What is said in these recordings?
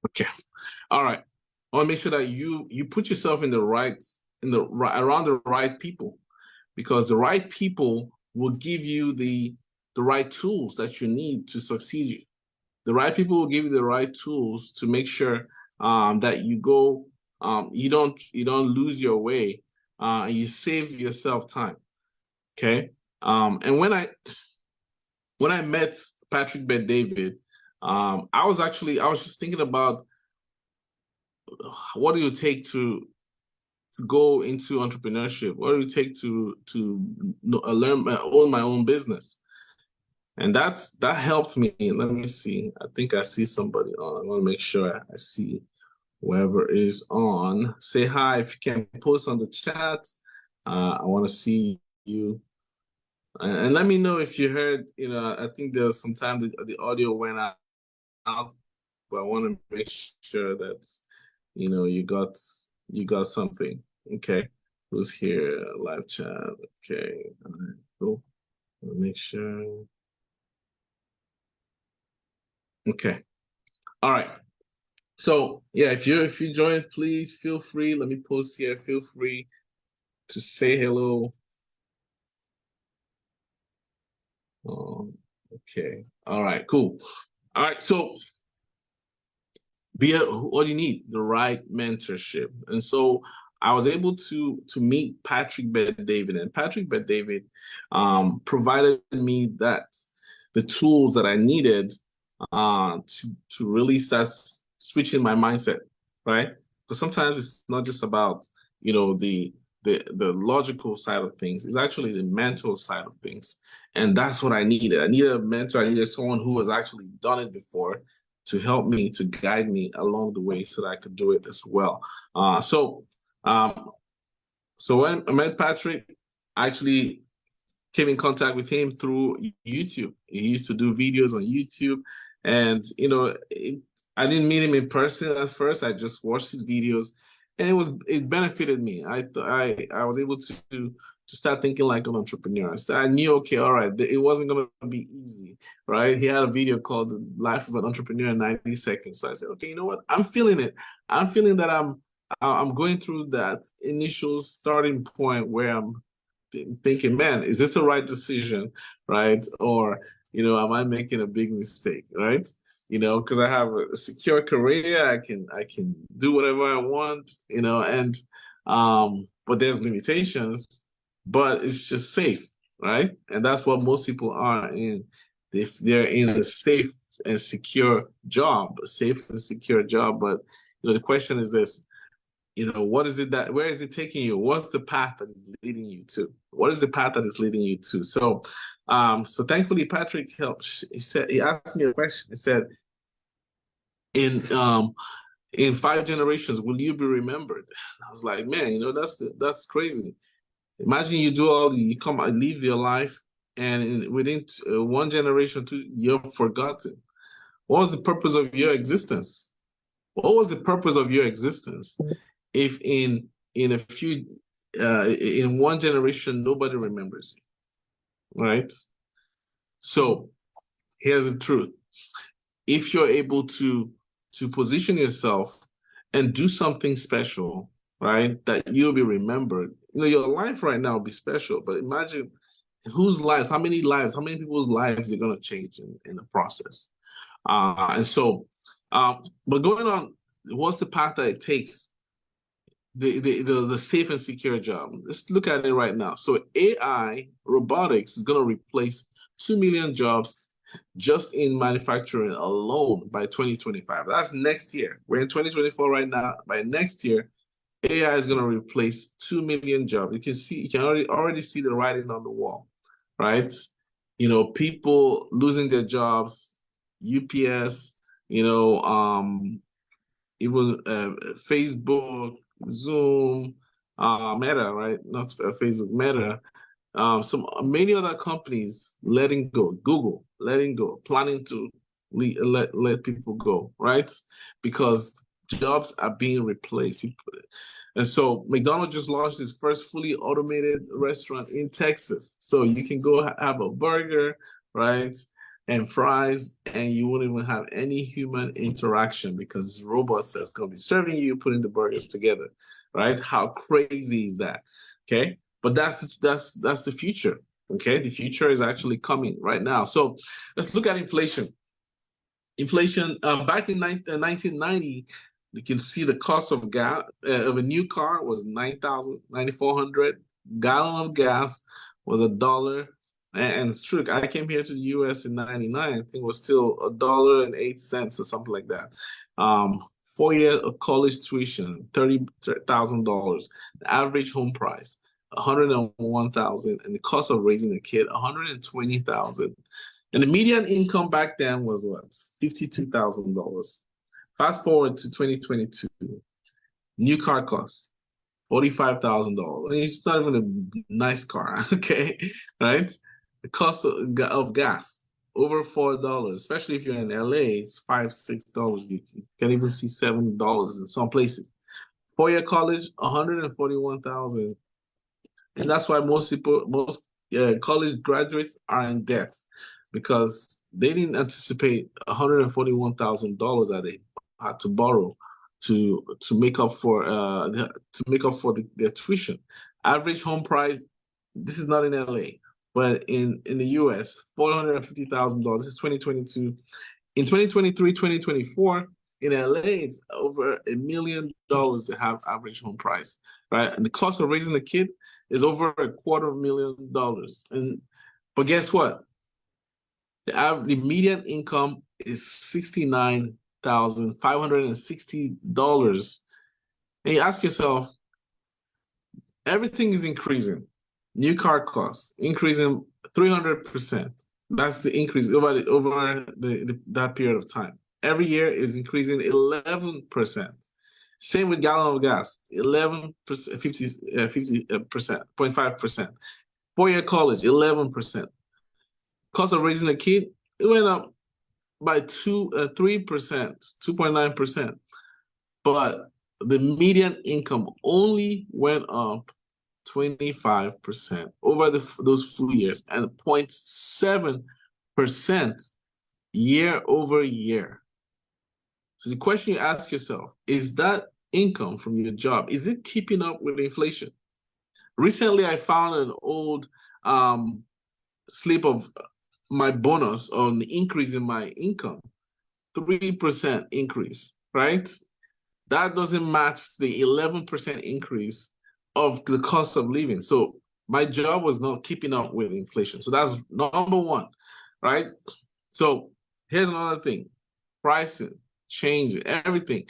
Okay. All right. I want to make sure that you put yourself in the right around the right people, because the right people will give you the right tools that you need to succeed. The right people will give you the right tools to make sure that you don't lose your way, and you save yourself time. Okay. And when I met Patrick Bet David, I was just thinking about what do you take to go into entrepreneurship? What do you take to learn own my own business? And that helped me. Let me see. I think I see somebody on. I want to make sure I see whoever is on. Say hi if you can post on the chat. I want to see you. And let me know if you heard, I think there's some time the audio went out, but I want to make sure that, you got something. Okay. Who's here? Live chat. Okay. All right, cool. Make sure. Okay. All right. So yeah, if you join, please feel free. Let me post here. Feel free to say hello. Okay. All right. Cool. All right. So what do you need? The right mentorship. And so I was able to meet Patrick Bet David, and Patrick Bet David provided me the tools that I needed to really start switching my mindset, right? Because sometimes it's not just about the logical side of things. It's actually the mental side of things, and that's what I needed. I needed a mentor. I needed someone who has actually done it before to help me, to guide me along the way so that I could do it as well. Um, so when I met Patrick, I actually came in contact with him through YouTube. He used to do videos on YouTube, and I didn't meet him in person at first. I just watched his videos, and it benefited me. I was able to start thinking like an entrepreneur. So I knew, okay, all right, it wasn't gonna be easy, right? He had a video called "The Life of an Entrepreneur in 90 Seconds." So I said, okay, you know what? I'm feeling it. I'm feeling that I'm going through that initial starting point where I'm thinking, man, is this the right decision, right? Or, am I making a big mistake, right? Because I have a secure career, I can do whatever I want, but there's limitations, but it's just safe, right? And that's what most people are in. If they're in a safe and secure job, a safe and secure job, but the question is this: what is it where is it taking you? What's the path that is leading you to? What is the path that is leading you to? So thankfully Patrick helped. He asked me a question. He said, in 5 generations, will you be remembered? And I was like, man, that's crazy. Imagine you do you come and live your life, and within one generation, two, you're forgotten. What was the purpose of your existence? What was the purpose of your existence if in a few in one generation nobody remembers you, right? So here's the truth: if you're able to position yourself and do something special, right, that you'll be remembered. Your life right now will be special, but imagine how many people's lives you're going to change in the process. And so, but going on, what's the path that it takes? The safe and secure job. Let's look at it right now. So AI robotics is going to replace 2 million jobs just in manufacturing alone by 2025. That's next year. We're in 2024 right now. By next year, AI is going to replace 2 million jobs. You can already see the writing on the wall, right? People losing their jobs, UPS, even Facebook, Zoom, Meta, right? Not Facebook, Meta. Some many other companies letting go, Google letting go, planning to let people go, right? Because jobs are being replaced. And so McDonald's just launched its first fully automated restaurant in Texas. So you can go have a burger, right? and fries, and you won't even have any human interaction because robots that's going to be serving you, putting the burgers together, right? How crazy is that? Okay, but that's the future. Okay, the future is actually coming right now. So let's look at inflation. Inflation back in 1990, you can see the cost of gas of a new car was 9,400. Gallon of gas was $1. And it's true. I came here to the U.S. in '99. I think it was still $1.08 or something like that. 4 years of college tuition, $30,000. The average home price, 101,000, and the cost of raising a kid, 120,000. And the median income back then was what? $52,000. Fast forward to 2022, new car costs $45,000. It's not even a nice car, okay? Right? The cost of gas over $4, especially if you're in LA, it's $5, $6. You can even see $7 in some places. 4-year college, 141,000, and that's why most college graduates are in debt because they didn't anticipate $141,000 that they had to borrow to make up for their tuition. Average home price. This is not in LA, but in the US, $450,000. This is 2022. In 2023, 2024, in LA, it's over $1 million to have average home price, right? And the cost of raising a kid is over $250,000. But guess what? The median income is $69,560. And you ask yourself, everything is increasing. New car costs increasing 300%. That's the increase over that period of time. Every year is increasing 11%. Same with gallon of gas, 11%, 50%, 0.5%. 4-year college, 11%. Cost of raising a kid, it went up by 3%, 2.9%. But the median income only went up 25% over those 2 years, and 0.7% year over year. So the question you ask yourself, is that income from your job, is it keeping up with inflation? Recently, I found an old slip of my bonus on the increase in my income, 3% increase, right? That doesn't match the 11% increase of the cost of living. So my job was not keeping up with inflation. So that's number one, right? So here's another thing, pricing, change, everything.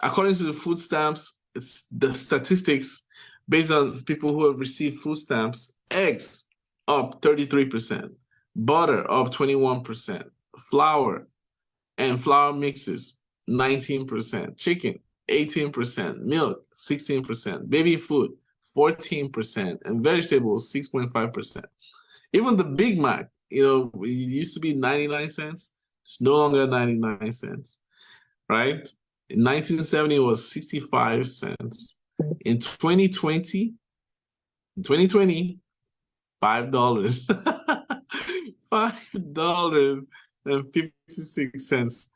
According to the food stamps, it's the statistics based on people who have received food stamps, eggs up 33%, butter up 21%, flour and flour mixes 19%, chicken 18%, milk 16%, baby food 14%, and vegetables 6.5%. Even the Big Mac, it used to be 99 cents. It's no longer 99 cents, right? In 1970, it was 65 cents. In 2020, $5. $5.56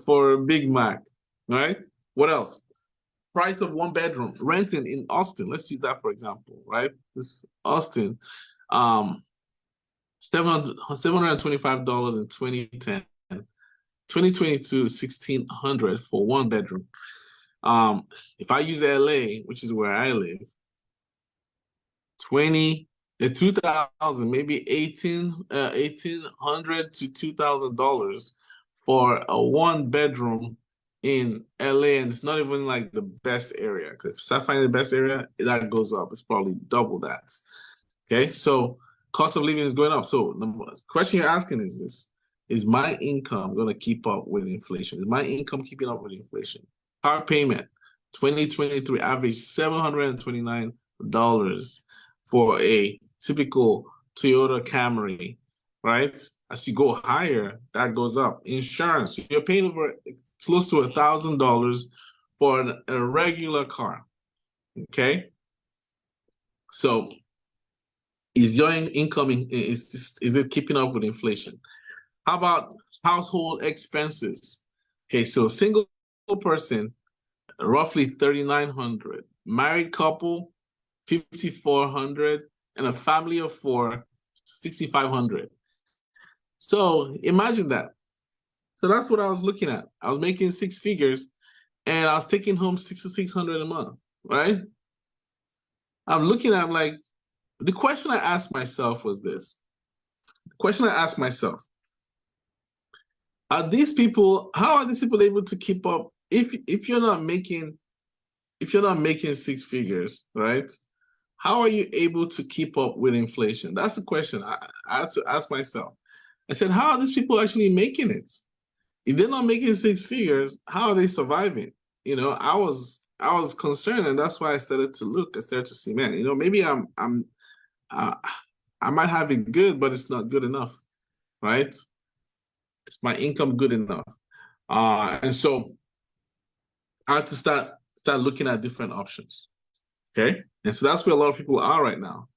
for a Big Mac, right? What else? Price of one bedroom, renting in Austin. Let's use that for example, right? This Austin, $725 in 2010. 2022, $1,600 for one bedroom. If I use LA, which is where I live, 2000, maybe $1,800 to $2,000 for a one bedroom in LA, and it's not even like the best area. Because if I find the best area, that goes up. It's probably double that. Okay, so cost of living is going up. So the question you're asking is this: is my income going to keep up with inflation? Is my income keeping up with inflation? Car payment, 2023 average $729 for a typical Toyota Camry, right? As you go higher, that goes up. Insurance, you're paying over close to $1,000 for a regular car, okay? So is your income, is it keeping up with inflation? How about household expenses? Okay, so single person, roughly 3,900. Married couple, 5,400, and a family of four, 6,500. So imagine that. So that's what I was looking at. I was making six figures and I was taking home 6,600 a month, right? I'm looking at, I'm like, the question I asked myself was this. The question I asked myself, are these people, how are these people able to keep up if you're not making six figures, right? How are you able to keep up with inflation? That's the question I had to ask myself. I said, how are these people actually making it? If they're not making six figures, how are they surviving? You know, I was concerned, and that's why I started to look. I started to see, man, you know, maybe uh, I might have it good, but it's not good enough, right? Is my income good enough? And so I had to start looking at different options. Okay. And so that's where a lot of people are right now.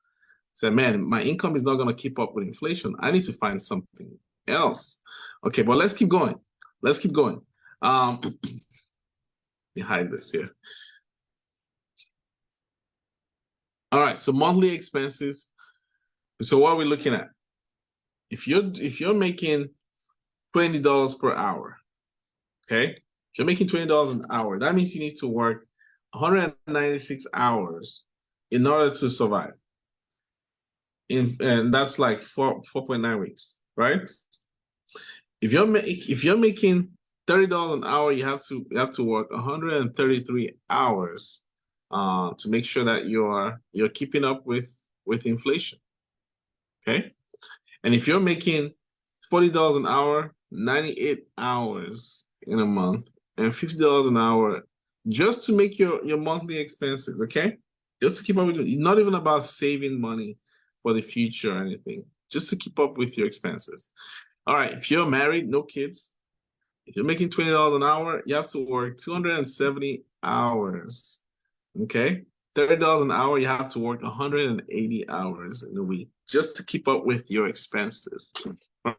Say, man, my income is not going to keep up with inflation. I need to find something else. Okay, but let's keep going. Let's keep going. Behind this here. All right, so monthly expenses. So what are we looking at? If you're making $20 per hour, okay? If you're making $20 an hour, that means you need to work 196 hours in order to survive. And that's like 4.9 weeks, right? If you're making $30 an hour, you have to work 133 hours to make sure that you're keeping up with inflation. Okay. And if you're making $40 an hour, 98 hours in a month, and $50 an hour just to make your monthly expenses, okay? Just to keep up with it. Not even about saving money for the future or anything, just to keep up with your expenses. All right, if you're married, no kids, if you're making $20 an hour, you have to work 270 hours, okay? $30 an hour, you have to work 180 hours in a week just to keep up with your expenses,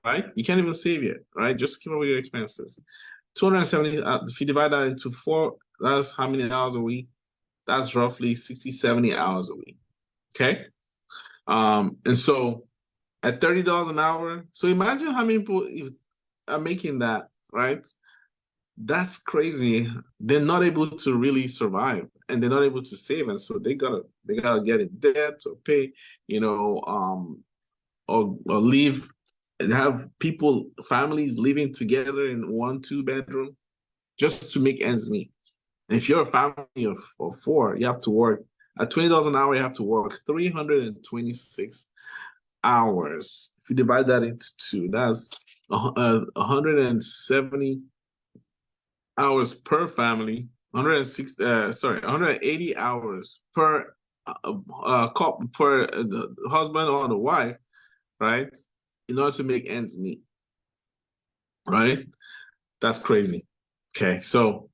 right? You can't even save yet, right? Just to keep up with your expenses. 270, if you divide that into four, that's how many hours a week? That's roughly 60, 70 hours a week, okay? And so at $30 an hour, so imagine how many people are making that, right? That's crazy. They're not able to really survive and they're not able to save. And so they gotta get in debt or pay, you know, or leave, have people, families living together in 1-2 bedroom just to make ends meet. And if you're a family of four, you have to work at $20 an hour, you have to work 326 hours. If you divide that into two, that's 170 hours per family, 180 hours per couple, per the husband or the wife, right? In order to make ends meet, right? That's crazy. Okay, so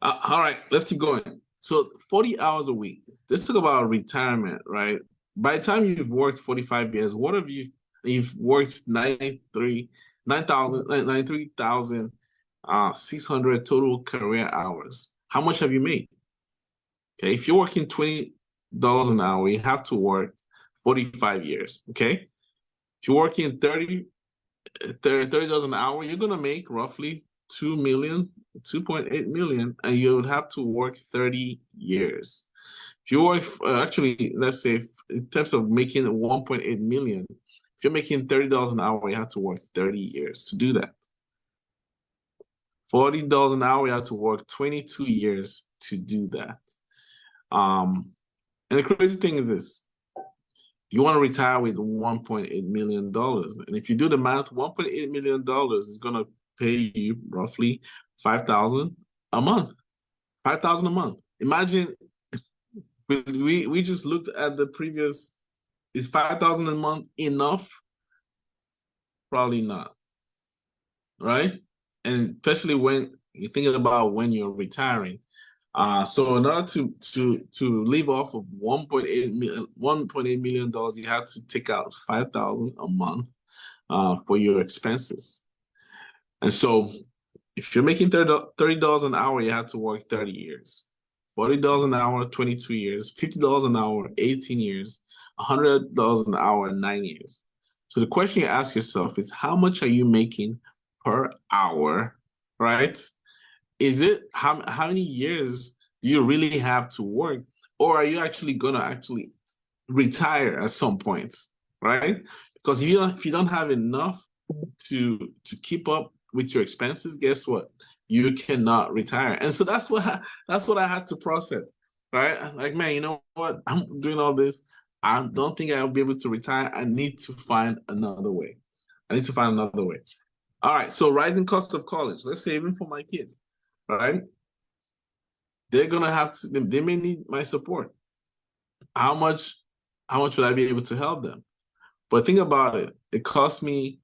all right, let's keep going. So 40 hours a week. Let's talk about retirement, right? By the time you've worked 45 years, what have you've worked 93,600 total career hours. How much have you made? Okay, if you're working $20 an hour, you have to work 45 years. Okay, if you're working $30 an hour, you're gonna make roughly 2.8 million, and you would have to work 30 years. If you work, actually, let's say in terms of making 1.8 million, if you're making $30 an hour, you have to work 30 years to do that. $40 an hour, you have to work 22 years to do that. And the crazy thing is this: you want to retire with $1.8 million. And if you do the math, $1.8 million is going to pay you roughly $5,000 a month. $5,000 a month. Imagine we just looked at the previous. Is $5,000 a month enough? Probably not, right? And especially when you're thinking about when you're retiring. So in order to live off of $1.8 million, you have to take out $5,000 a month. for your expenses. And so if you're making $30 an hour, you have to work 30 years. $40 an hour, 22 years. $50 an hour, 18 years. $100 an hour, 9 years. So the question you ask yourself is, how much are you making per hour, right? Is it how many years do you really have to work, or are you actually gonna actually retire at some points, right? Because if you don't have enough to keep up with your expenses, guess what? You cannot retire. And so that's what I had to process, right? Like, man, you know what? I'm doing all this. I don't think I'll be able to retire. I need to find another way. I need to find another way. All right. So rising cost of college. Let's say even for my kids, right? They're gonna have to. They may need my support. How much? How much would I be able to help them? But think about it. It cost me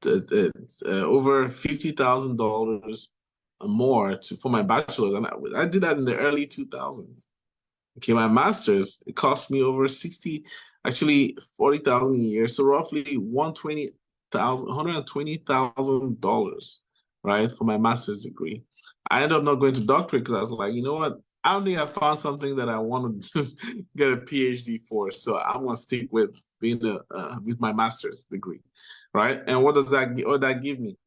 over $50,000 more for my bachelor's, and I did that in the early 2000s. Okay, my master's, it cost me over 60, actually 40,000 a year, so roughly $120,000, right, for my master's degree. I ended up not going to doctorate because I was like, you know what? I don't think I found something that I want to get a PhD for, so I'm gonna stick with being with my master's degree, right? And what does that give me?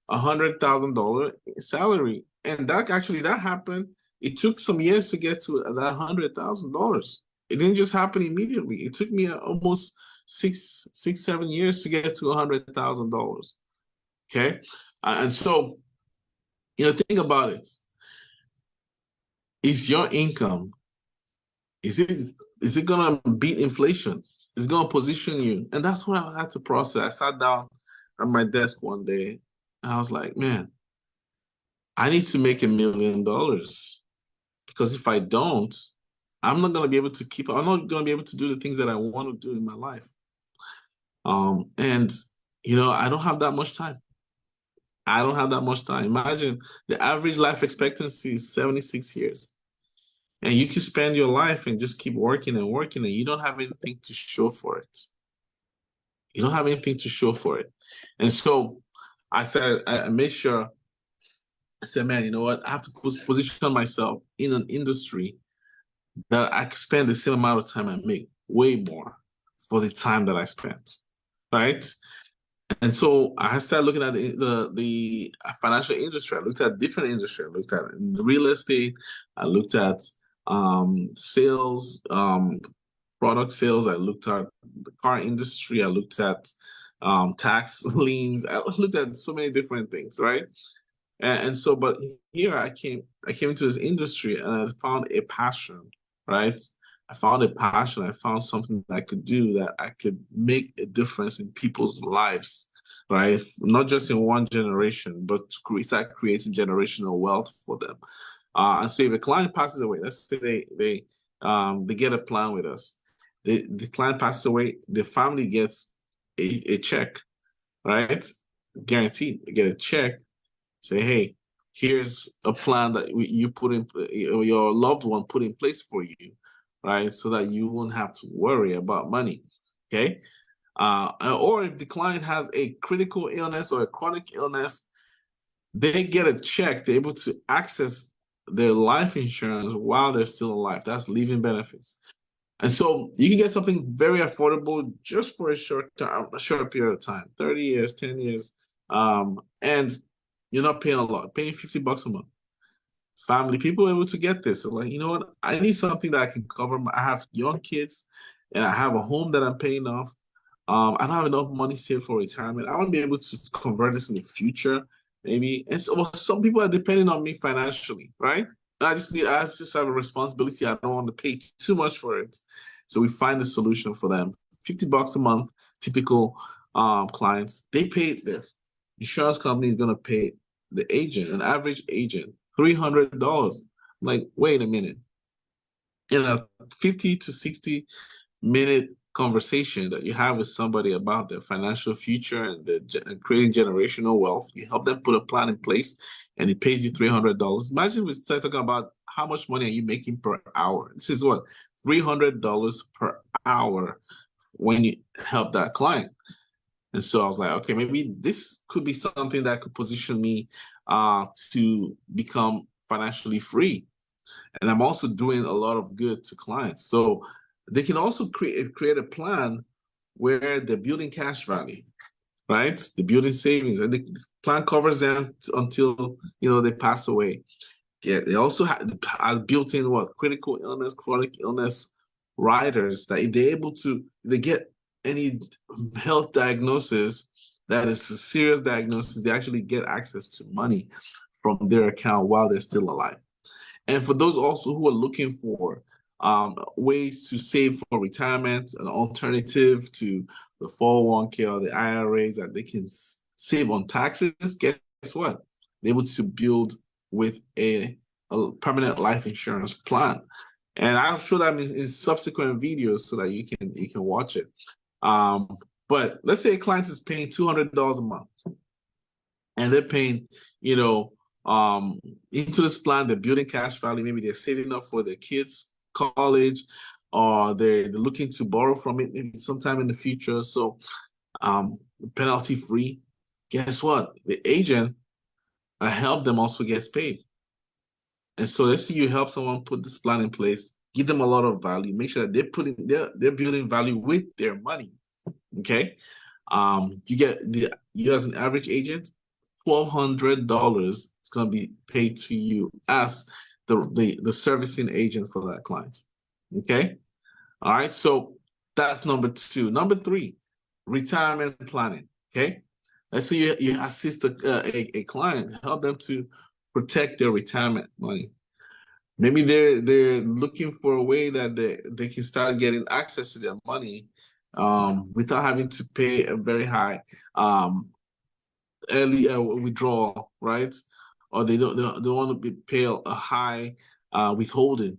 $100,000 salary, and that happened. It took some years to get to that $100,000. It didn't just happen immediately. It took me almost 7 years to get to $100,000. Okay, and so think about it. Is your income, is it gonna beat inflation? It's gonna position you, and that's what I had to process. I sat down at my desk one day, and I was like, man, I need to make $1 million. Because if I don't, I'm not gonna be able to I'm not gonna be able to do the things that I want to do in my life. And I don't have that much time. I don't have that much time. Imagine the average life expectancy is 76 years. And you can spend your life and just keep working and working, and you don't have anything to show for it. You don't have anything to show for it. And so I said, I made sure, I said, man, you know what? I have to position myself in an industry that I could spend the same amount of time I make, way more for the time that I spent, right? And so I started looking at the financial industry. I looked at different industry. I looked at real estate. I looked at sales, product sales. I looked at the car industry. I looked at tax liens. I looked at so many different things, right? And so, but here I came into this industry and I found a passion, right? I found a passion. I found something that I could do, that I could make a difference in people's lives, right? Not just in one generation, but to start creating generational wealth for them. And so if a client passes away, let's say they get a plan with us. The client passes away, the family gets a check, right? Guaranteed. They get a check. Say, hey, here's a plan that you put in, your loved one put in place for you, right? So that you won't have to worry about money, okay? Or if the client has a critical illness or a chronic illness, they get a check. They're able to access their life insurance while they're still alive. That's living benefits. And so you can get something very affordable just for a short period of time, 30 years, 10 years. And you're not paying a lot, paying $50 a month. Family, people are able to get this. So like, you know what? I need something that I can cover. I have young kids and I have a home that I'm paying off. I don't have enough money saved for retirement. I want to be able to convert this in the future, maybe. And so some people are depending on me financially, right? I just have a responsibility. I don't want to pay too much for it. So we find a solution for them. $50 a month, typical clients, they pay this. Insurance company is going to pay the agent, an average agent, $300. I'm like, wait a minute. In a 50 to 60-minute conversation that you have with somebody about their financial future and creating generational wealth, you help them put a plan in place, and it pays you $300. Imagine we start talking about how much money are you making per hour. This is what, $300 per hour when you help that client. And so I was like, okay, maybe this could be something that could position me to become financially free. And I'm also doing a lot of good to clients. So they can also create a plan where they're building cash value, right? They're building savings, and the plan covers them until they pass away. Yeah, they also have built in what critical illness, chronic illness riders that if they're able to, if they get any health diagnosis that is a serious diagnosis, they actually get access to money from their account while they're still alive. And for those also who are looking for ways to save for retirement, an alternative to the 401k or the IRAs that they can save on taxes, guess what? They're able to build with a permanent life insurance plan. And I'll show that in subsequent videos so that you can watch it. But let's say a client is paying $200 a month, and they're paying, into this plan, they're building cash value. Maybe they're saving up for their kids' college, or they're looking to borrow from it maybe sometime in the future. So, penalty free. Guess what? The agent help them also gets paid. And so let's say you help someone put this plan in place, give them a lot of value, make sure that they're building value with their money. Okay. You as an average agent, $1,200 is going to be paid to you as the servicing agent for that client. Okay. All right. So that's number two. Number three, retirement planning. Okay. Let's say you assist a client, help them to protect their retirement money. Maybe they're looking for a way that they can start getting access to their money without having to pay a very high early withdrawal, right? Or they don't want to pay a high withholding.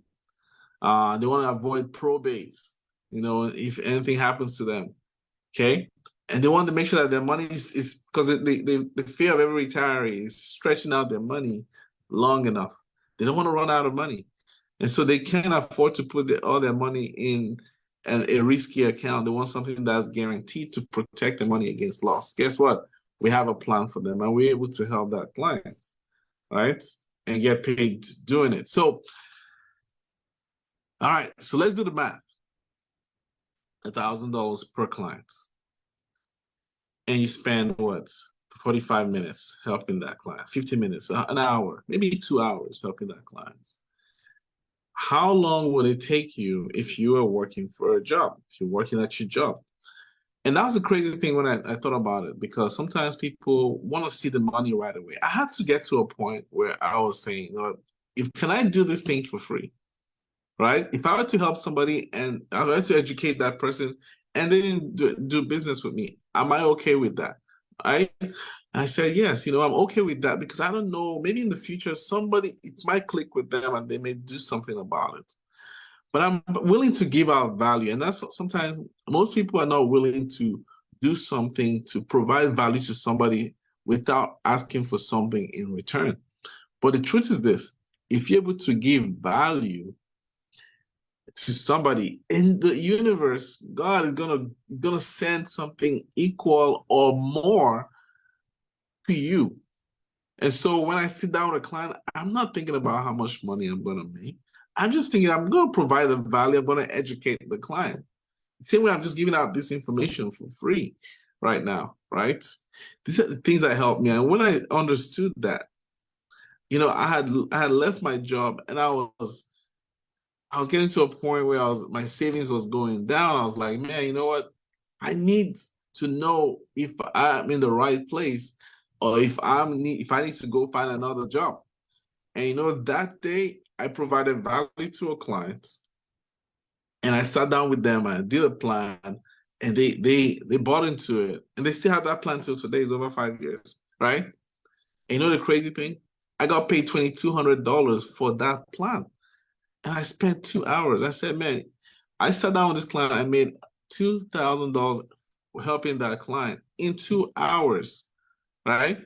They want to avoid probates, if anything happens to them. Okay. And they want to make sure that their money is because the fear of every retiree is stretching out their money long enough. They don't want to run out of money. And so they can't afford to put all their money in a risky account. They want something that's guaranteed to protect the money against loss. Guess what? We have a plan for them, and we're able to help that client, right? And get paid doing it. So, all right, so let's do the math. $1,000 per client. And you spend what? 45 minutes helping that client, 50 minutes, an hour, maybe 2 hours helping that client. How long would it take you if you were working for a job, if you're working at your job? And that was the craziest thing when I thought about it, because sometimes people want to see the money right away. I had to get to a point where I was saying, if can I do this thing for free, right? If I were to help somebody and I were to educate that person and they didn't do business with me, am I okay with that? I said, yes, I'm okay with that, because I don't know, maybe in the future, it might click with them and they may do something about it. But I'm willing to give out value. And that's sometimes most people are not willing to do something to provide value to somebody without asking for something in return. But the truth is this: if you're able to give value to somebody in the universe, God is gonna send something equal or more to you. And so when I sit down with a client, I'm not thinking about how much money I'm gonna make. I'm just thinking I'm gonna provide the value, I'm gonna educate the client. Same way I'm just giving out this information for free right now, right? These are the things that help me. And when I understood that, I had left my job, and I was getting to a point where my savings was going down. I was like, man, you know what? I need to know if I'm in the right place, or if I need to go find another job. And that day I provided value to a client, and I sat down with them and I did a plan, and they bought into it, and they still have that plan till today. It's over 5 years, right? And the crazy thing? I got paid $2,200 for that plan. And I spent 2 hours. I said, man, I sat down with this client. I made $2,000 helping that client in 2 hours, right?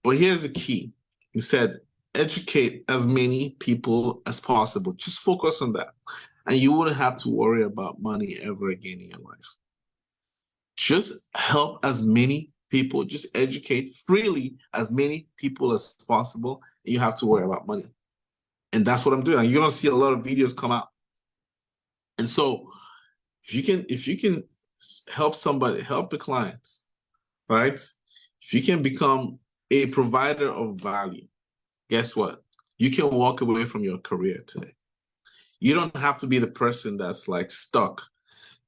But here's the key. He said, educate as many people as possible. Just focus on that. And you wouldn't have to worry about money ever again in your life. just help as many people, just educate freely as many people as possible. And you have to worry about money. And that's what I'm doing. You're gonna see a lot of videos come out. And so if you can help somebody, help the clients, right? If you can become a provider of value, guess what? You can walk away from your career today. You don't have to be the person that's like stuck,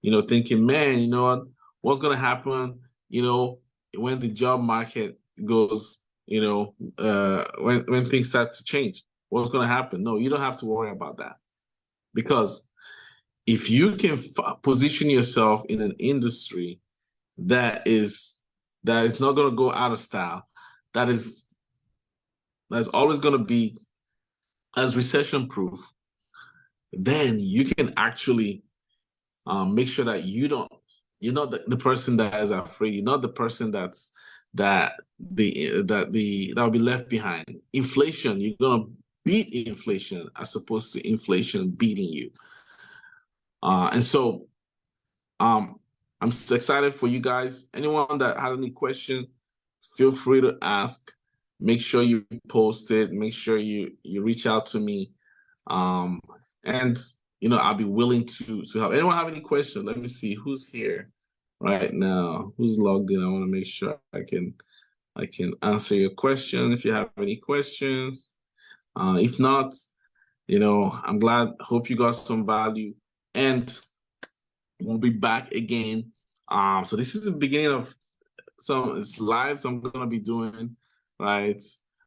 thinking, man, you know what's gonna happen, when the job market goes, when things start to change, what's gonna happen? No, you don't have to worry about that. Because if you can position yourself in an industry that is not going to go out of style, that's always going to be as recession proof, then you can actually make sure that you're not the person that is afraid. You're not the person that will be left behind. Inflation, you're gonna beat inflation as opposed to inflation beating you. And so I'm excited for you guys. Anyone that has any question, feel free to ask. Make sure you post it. Make sure you reach out to me. And I'll be willing to help. Anyone have any questions? Let me see who's here right now. Who's logged in? I want to make sure I can answer your question if you have any questions. If not, I'm glad. Hope you got some value, and we'll be back again. So this is the beginning of some lives I'm gonna be doing, right?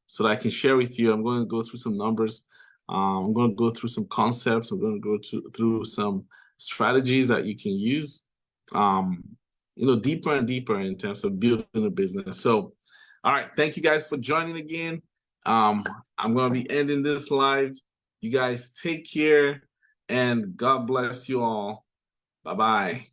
So that I can share with you. I'm going to go through some numbers. I'm going to go through some concepts. I'm going to go through some strategies that you can use, deeper and deeper in terms of building a business. So, all right, thank you guys for joining again. I'm going to be ending this live. You guys take care, and God bless you all. Bye-bye.